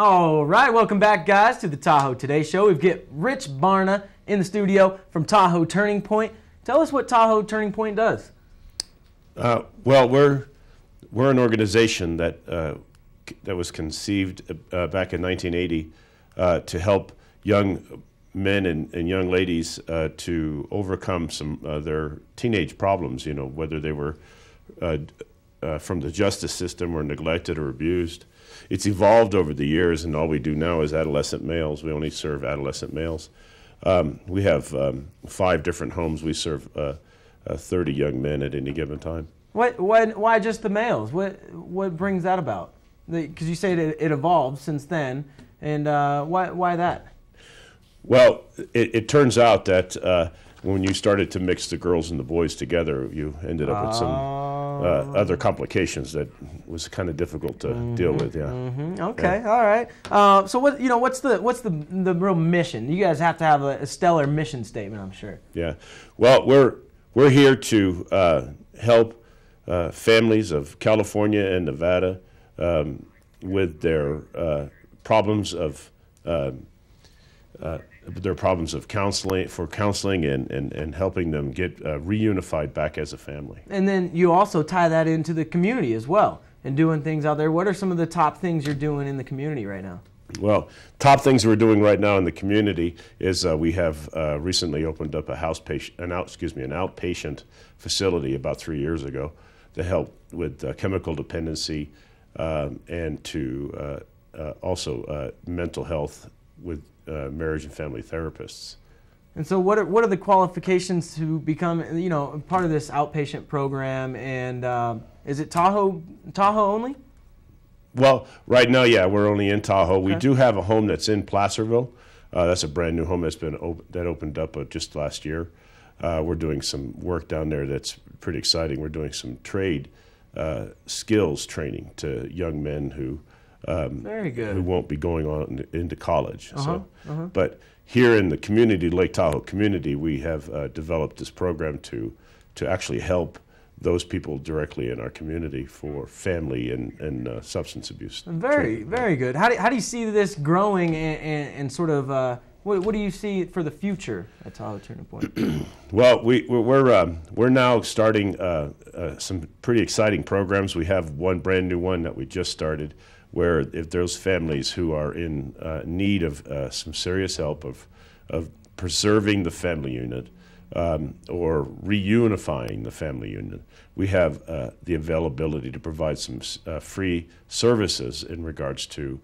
All right, welcome back, guys, to the Tahoe Today Show. We've got Rich Barna in the studio from Tahoe Turning Point. Tell us what Tahoe Turning Point does. Well, we're an organization that was conceived back in 1980 to help young men and young ladies to overcome some their teenage problems. You know, whether they were from the justice system or neglected or abused. It's evolved over the years, and all we do now is adolescent males. We only serve adolescent males. We have 5 different homes. We serve 30 young men at any given time. Why just the males? What brings that about? Because you say it evolved since then, and why that? Well, it turns out that when you started to mix the girls and the boys together, you ended up with some other complications that was kind of difficult to deal with. Yeah. Okay. Yeah. All right. So what's the real mission? You guys have to have a stellar mission statement, I'm sure. Yeah. Well, we're here to help families of California and Nevada with their problems of counseling and helping them get reunified back as a family. And then you also tie that into the community as well and doing things out there. What are some of the top things you're doing in the community right now? Well, top things we're doing right now in the community is we have recently opened up an outpatient facility about 3 years ago to help with chemical dependency and to also mental health with marriage and family therapists. And so what are the qualifications to become part of this outpatient program, and is it Tahoe only? Well, right now, yeah, we're only in Tahoe. Okay. We do have a home that's in Placerville. That's a brand new home that opened up just last year. We're doing some work down there that's pretty exciting. We're doing some trade skills training to young men who very good. who won't be going on into college. But here in the community, Lake Tahoe community, we have developed this program to actually help those people directly in our community for family and substance abuse. Very good. How do you see this growing and sort of what do you see for the future at Tahoe Turning Point? Well, we're now starting some pretty exciting programs. We have one brand new one that we just started, where if there's families who are in need of some serious help of preserving the family unit or reunifying the family unit, we have the availability to provide some free services in regards to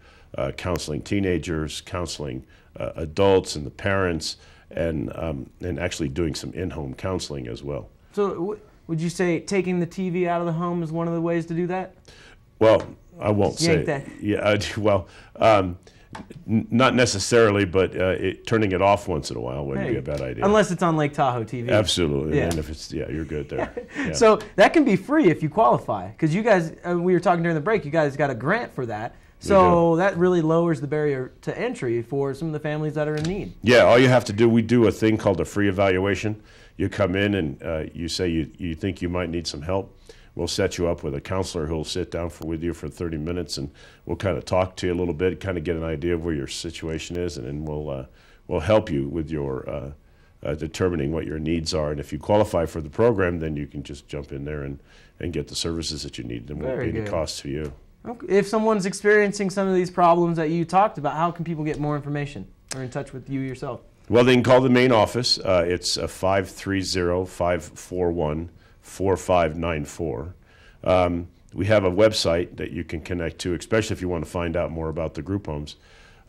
counseling teenagers, counseling adults and the parents, and actually doing some in-home counseling as well. So would you say taking the TV out of the home is one of the ways to do that? Well, I won't say that. Yeah, not necessarily, but turning it off once in a while wouldn't be a bad idea. Unless it's on Lake Tahoe TV. Absolutely, Yeah. and if it's, you're good there. Yeah. So that can be free if you qualify, because you guys, we were talking during the break, you guys got a grant for that. So that really lowers the barrier to entry for some of the families that are in need. Yeah, all you have to do, we do a thing called a free evaluation. You come in and you say you think you might need some help. We'll set you up with a counselor who will sit down with you for 30 minutes, and we'll kind of talk to you a little bit, kind of get an idea of where your situation is, and then we'll help you with your determining what your needs are. And if you qualify for the program, then you can just jump in there and get the services that you need. There won't be any cost to you. Okay. If someone's experiencing some of these problems that you talked about, how can people get more information or in touch with you yourself? Well, they can call the main office. It's 530-541-4594. We have a website that you can connect to, especially if you want to find out more about the group homes,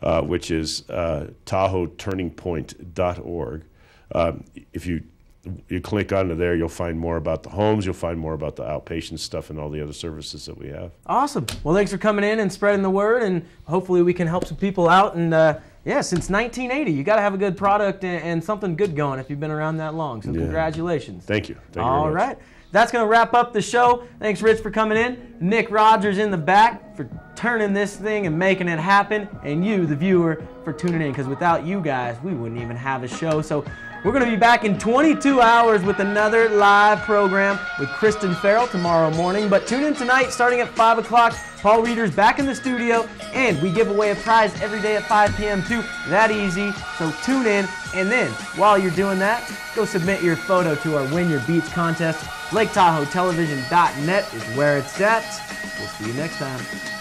which is TahoeTurningPoint.org. If you click onto there, you'll find more about the homes, you'll find more about the outpatient stuff and all the other services that we have. Awesome. Well, thanks for coming in and spreading the word, and hopefully we can help some people out. And since 1980, you got to have a good product and something good going if you've been around that long. So congratulations. Thank you. Thank you all very much. right. That's going to wrap up the show. Thanks, Rich, for coming in. Nick Rogers in the back for turning this thing and making it happen. And you, the viewer, for tuning in. Because without you guys, we wouldn't even have a show. So We're going to be back in 22 hours with another live program with Kristen Farrell tomorrow morning. But tune in tonight starting at 5 o'clock. Paul Reeder's back in the studio, and we give away a prize every day at 5 p.m. too. That easy, so tune in. And then, while you're doing that, go submit your photo to our Win Your Beats contest. LakeTahoeTelevision.net is where it's at. We'll see you next time.